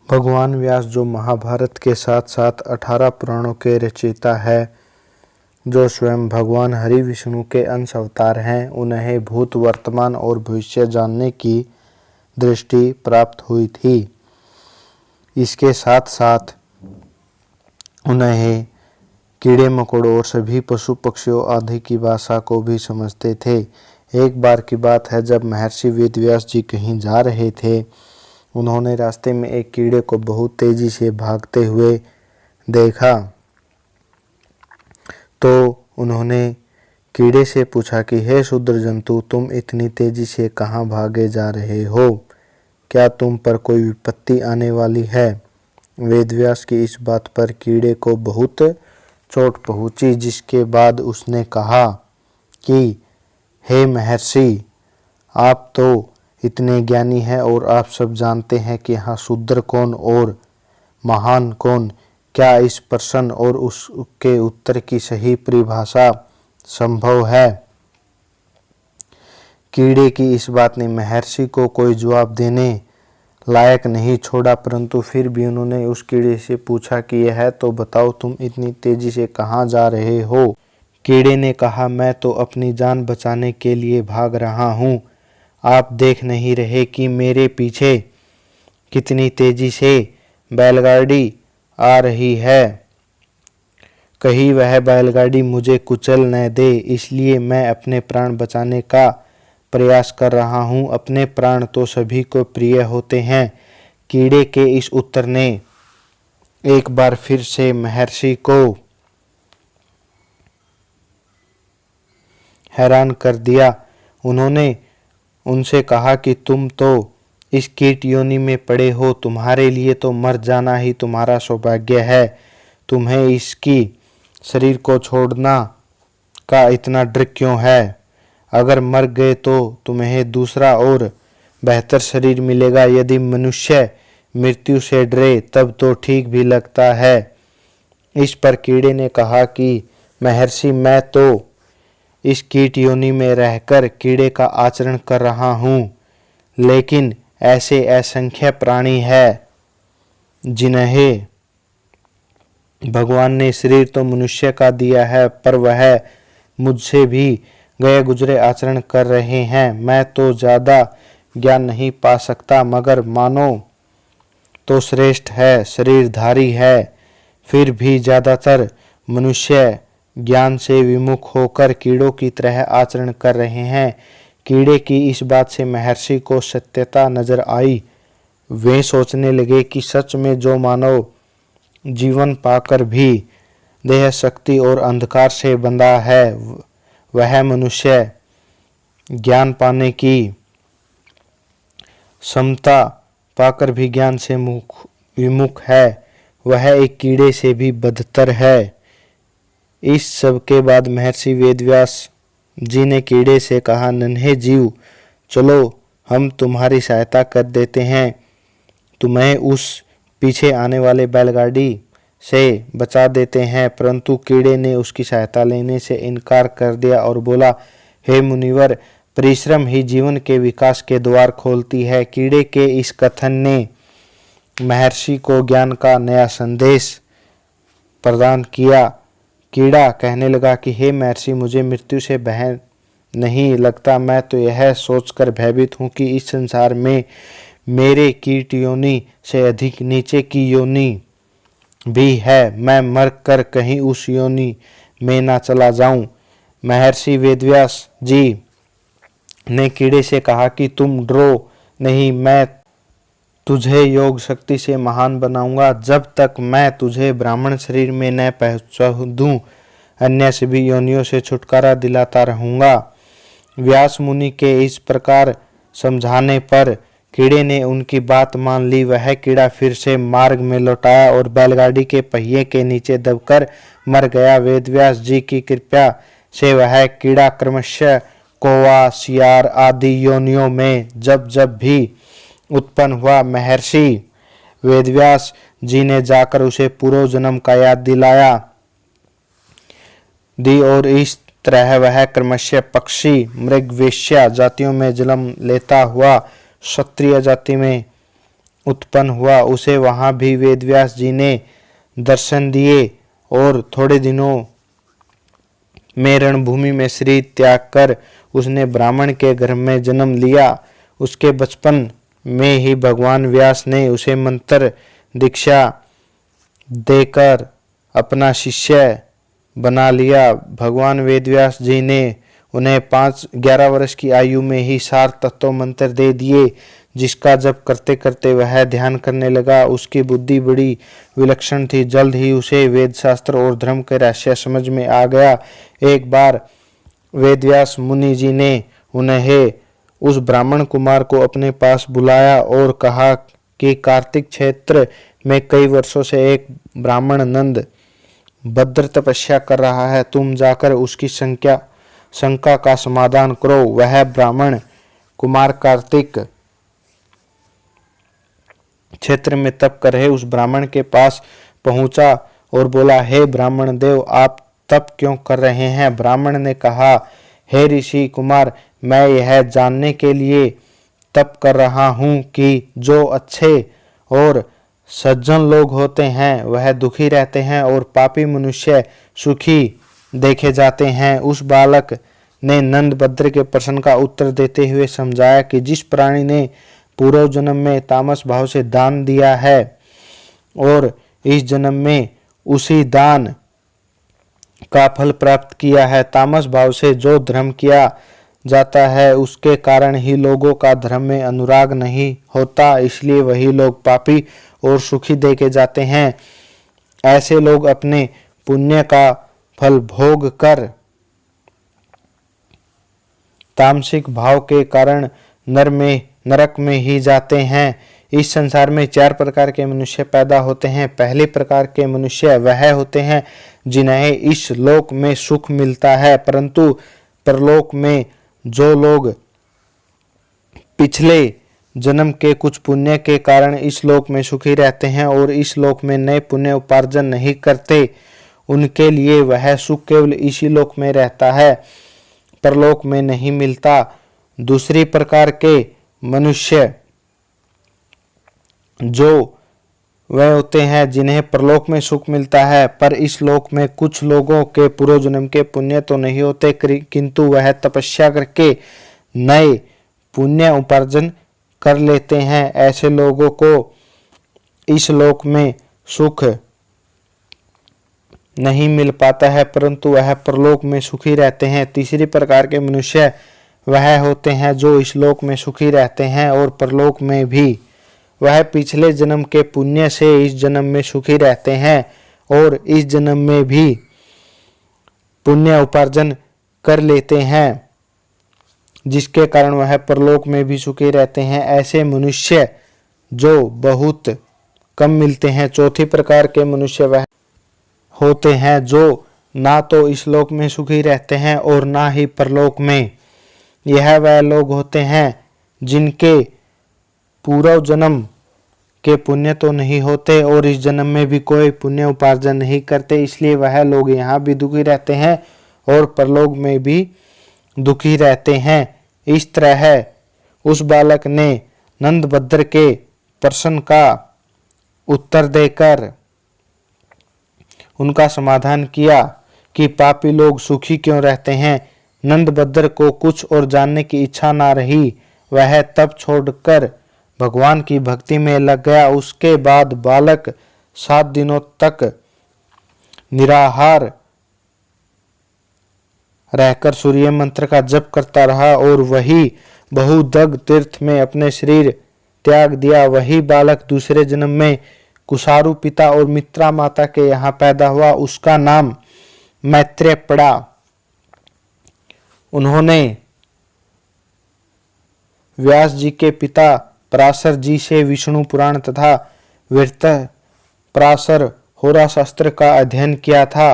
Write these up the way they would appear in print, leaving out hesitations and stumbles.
भगवान व्यास जो महाभारत के साथ साथ 18 पुराणों के रचयिता है, जो स्वयं भगवान हरि विष्णु के अंश अवतार हैं, उन्हें भूत वर्तमान और भविष्य जानने की दृष्टि प्राप्त हुई थी। इसके साथ साथ उन्हें कीड़े मकोड़ों और सभी पशु पक्षियों आदि की भाषा को भी समझते थे। एक बार की बात है, जब महर्षि वेदव्यास जी कहीं जा रहे थे, उन्होंने रास्ते में एक कीड़े को बहुत तेजी से भागते हुए देखा। तो उन्होंने कीड़े से पूछा कि हे शूद्र जंतु, तुम इतनी तेजी से कहाँ भागे जा रहे हो? क्या तुम पर कोई विपत्ति आने वाली है? वेदव्यास की इस बात पर कीड़े को बहुत चोट पहुंची, जिसके बाद उसने कहा कि हे महर्षि, आप तो इतने ज्ञानी हैं और आप सब जानते हैं कि यहाँ शूद्र कौन और महान कौन। क्या इस प्रश्न और उसके उत्तर की सही परिभाषा संभव है? कीड़े की इस बात ने महर्षि को कोई जवाब देने लायक नहीं छोड़ा, परंतु फिर भी उन्होंने उस कीड़े से पूछा कि यह तो बताओ, तुम इतनी तेजी से कहाँ जा रहे हो? कीड़े ने कहा, मैं तो अपनी जान बचाने के लिए भाग रहा हूँ। आप देख नहीं रहे कि मेरे पीछे कितनी तेजी से बैलगाड़ी आ रही है? कहीं वह बैलगाड़ी मुझे कुचल न दे, इसलिए मैं अपने प्राण बचाने का प्रयास कर रहा हूँ। अपने प्राण तो सभी को प्रिय होते हैं। कीड़े के इस उत्तर ने एक बार फिर से महर्षि को हैरान कर दिया। उन्होंने उनसे कहा कि तुम तो इस कीट योनि में पड़े हो, तुम्हारे लिए तो मर जाना ही तुम्हारा सौभाग्य है। तुम्हें इसकी शरीर को छोड़ना का इतना डर क्यों है? अगर मर गए तो तुम्हें दूसरा और बेहतर शरीर मिलेगा। यदि मनुष्य मृत्यु से डरे तब तो ठीक भी लगता है। इस पर कीड़े ने कहा कि महर्षि, मैं तो इस कीट योनि में रहकर कीड़े का आचरण कर रहा हूँ, लेकिन ऐसे असंख्य प्राणी हैं जिन्हें भगवान ने शरीर तो मनुष्य का दिया है, पर वह मुझसे भी गए गुजरे आचरण कर रहे हैं। मैं तो ज़्यादा ज्ञान नहीं पा सकता, मगर मानो तो श्रेष्ठ है, शरीरधारी है। फिर भी ज़्यादातर मनुष्य ज्ञान से विमुख होकर कीड़ों की तरह आचरण कर रहे हैं। कीड़े की इस बात से महर्षि को सत्यता नजर आई। वे सोचने लगे कि सच में जो मानव जीवन पाकर भी देह शक्ति और अंधकार से बंधा है, वह मनुष्य ज्ञान पाने की क्षमता पाकर भी ज्ञान से विमुख है, वह एक कीड़े से भी बदतर है। इस सब के बाद महर्षि वेदव्यास जी ने कीड़े से कहा, नन्हे जीव, चलो हम तुम्हारी सहायता कर देते हैं। तुम्हें उस पीछे आने वाले बैलगाड़ी से बचा देते हैं। परंतु कीड़े ने उसकी सहायता लेने से इनकार कर दिया और बोला, हे मुनिवर, परिश्रम ही जीवन के विकास के द्वार खोलती है। कीड़े के इस कथन ने महर्षि को ज्ञान का नया संदेश प्रदान किया। कीड़ा कहने लगा कि हे महर्षि, मुझे मृत्यु से भय नहीं लगता। मैं तो यह सोचकर भयभीत हूँ कि इस संसार में मेरे कीट योनि से अधिक नीचे की योनि भी है। मैं मर कर कहीं उस योनि में ना चला जाऊं। महर्षि वेदव्यास जी ने कीड़े से कहा कि तुम डरो नहीं, मैं तुझे योग शक्ति से महान बनाऊंगा। जब तक मैं तुझे ब्राह्मण शरीर में न पहुंचा दूं, अन्य सभी योनियों से छुटकारा दिलाता रहूंगा। व्यास मुनि के इस प्रकार समझाने पर कीड़े ने उनकी बात मान ली। वह कीड़ा फिर से मार्ग में लौटाया और बैलगाड़ी के पहिए के नीचे दबकर मर गया। वेदव्यास जी की कृपा से वह कीड़ा क्रमशः कौवा, सियार आदि योनियों में जब जब भी उत्पन्न हुआ, महर्षि वेदव्यास जी ने जाकर उसे पूर्व जन्म का याद दिलाया दी और इस तरह वह क्रमशः पक्षी, मृग, वेश्या जातियों में जन्म लेता हुआ क्षत्रिय जाति में उत्पन्न हुआ उसे वहां भी वेदव्यास जी ने दर्शन दिए और थोड़े दिनों में रणभूमि में शरीर त्याग कर उसने ब्राह्मण के घर में जन्म लिया। उसके बचपन में ही भगवान व्यास ने उसे मंत्र दीक्षा देकर अपना शिष्य बना लिया। भगवान वेदव्यास जी ने उन्हें 11 वर्ष की आयु में ही 4 तत्व मंत्र दे दिए, जिसका जप करते करते वह ध्यान करने लगा। उसकी बुद्धि बड़ी विलक्षण थी। जल्द ही उसे वेद शास्त्र और धर्म के रहस्य समझ में आ गया। एक बार वेदव्यास मुनि जी ने उन्हें उस ब्राह्मण कुमार को अपने पास बुलाया और कहा कि कार्तिक क्षेत्र में कई वर्षों से एक ब्राह्मण नंद भद्र तपस्या कर रहा है। तुम जाकर उसकी शंका का समाधान करो। वह ब्राह्मण कुमार कार्तिक क्षेत्र में तप कर रहे उस ब्राह्मण के पास पहुंचा और बोला, हे ब्राह्मण देव, आप तप क्यों कर रहे हैं? ब्राह्मण ने कहा, हे ऋषि कुमार, मैं यह जानने के लिए तप कर रहा हूं कि जो अच्छे और सज्जन लोग होते हैं वह दुखी रहते हैं और पापी मनुष्य सुखी देखे जाते हैं। उस बालक ने नंद भद्र के प्रश्न का उत्तर देते हुए समझाया कि जिस प्राणी ने पूर्व जन्म में तामस भाव से दान दिया है और इस जन्म में उसी दान का फल प्राप्त किया है, तामस भाव से जो धर्म किया जाता है उसके कारण ही लोगों का धर्म में अनुराग नहीं होता, इसलिए वही लोग पापी और सुखी देखे जाते हैं। ऐसे लोग अपने पुण्य का फल भोग कर तामसिक भाव के कारण नरक में ही जाते हैं। इस संसार में 4 प्रकार के मनुष्य पैदा होते हैं। पहले प्रकार के मनुष्य वह होते हैं जिन्हें इस लोक में सुख मिलता है, परंतु परलोक में जो लोग पिछले जन्म के कुछ पुण्य के कारण इस लोक में सुखी रहते हैं और इस लोक में नए पुण्य उपार्जन नहीं करते, उनके लिए वह सुख केवल इसी लोक में रहता है, परलोक में नहीं मिलता। दूसरी प्रकार के मनुष्य जो वह होते हैं जिन्हें परलोक में सुख मिलता है, पर इस लोक में कुछ लोगों के पूर्व जन्म के पुण्य तो नहीं होते, किंतु वह तपस्या करके नए पुण्य उपार्जन कर लेते हैं। ऐसे लोगों को इस लोक में सुख नहीं मिल पाता है, परंतु वह परलोक में सुखी रहते हैं। तीसरी प्रकार के मनुष्य वह होते हैं जो इस लोक में सुखी रहते हैं और परलोक में भी। वह पिछले जन्म के पुण्य से इस जन्म में सुखी रहते हैं और इस जन्म में भी पुण्य उपार्जन कर लेते हैं, जिसके कारण वह परलोक में भी सुखी रहते हैं। ऐसे मनुष्य जो बहुत कम मिलते हैं। चौथी प्रकार के मनुष्य वह होते हैं जो ना तो इस लोक में सुखी रहते हैं और ना ही परलोक में। यह वह लोग होते हैं जिनके पूर्व जन्म के पुण्य तो नहीं होते और इस जन्म में भी कोई पुण्य उपार्जन नहीं करते, इसलिए वह लोग यहाँ भी दुखी रहते हैं और परलोक में भी दुखी रहते हैं। इस तरह उस बालक ने नंदभद्र के प्रश्न का उत्तर देकर उनका समाधान किया कि पापी लोग सुखी क्यों रहते हैं। नंदभद्र को कुछ और जानने की इच्छा ना रही। वह तप छोड़कर भगवान की भक्ति में लग गया। उसके बाद बालक 7 दिनों तक निराहार रहकर सूर्य मंत्र का जप करता रहा और वही बहुदग तीर्थ में अपने शरीर त्याग दिया। वही बालक दूसरे जन्म में कुशारु पिता और मित्रा माता के यहाँ पैदा हुआ। उसका नाम मैत्रेय पड़ा। उन्होंने व्यास जी के पिता पराशर जी से विष्णु पुराण तथा वीरत पराशर होरा शास्त्र का अध्ययन किया था।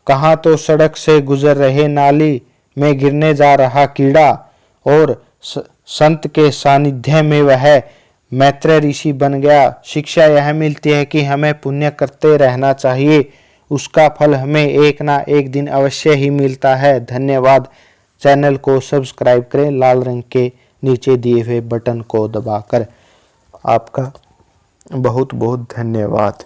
कहाँ तो सड़क से गुजर रहे नाली में गिरने जा रहा कीड़ा और संत के सानिध्य में वह मैत्रेय ऋषि बन गया। शिक्षा यह मिलती है कि हमें पुण्य करते रहना चाहिए, उसका फल हमें एक ना एक दिन अवश्य ही मिलता है। धन्यवाद। चैनल को सब्सक्राइब करें लाल रंग के नीचे दिए हुए बटन को दबाकर। आपका बहुत बहुत धन्यवाद।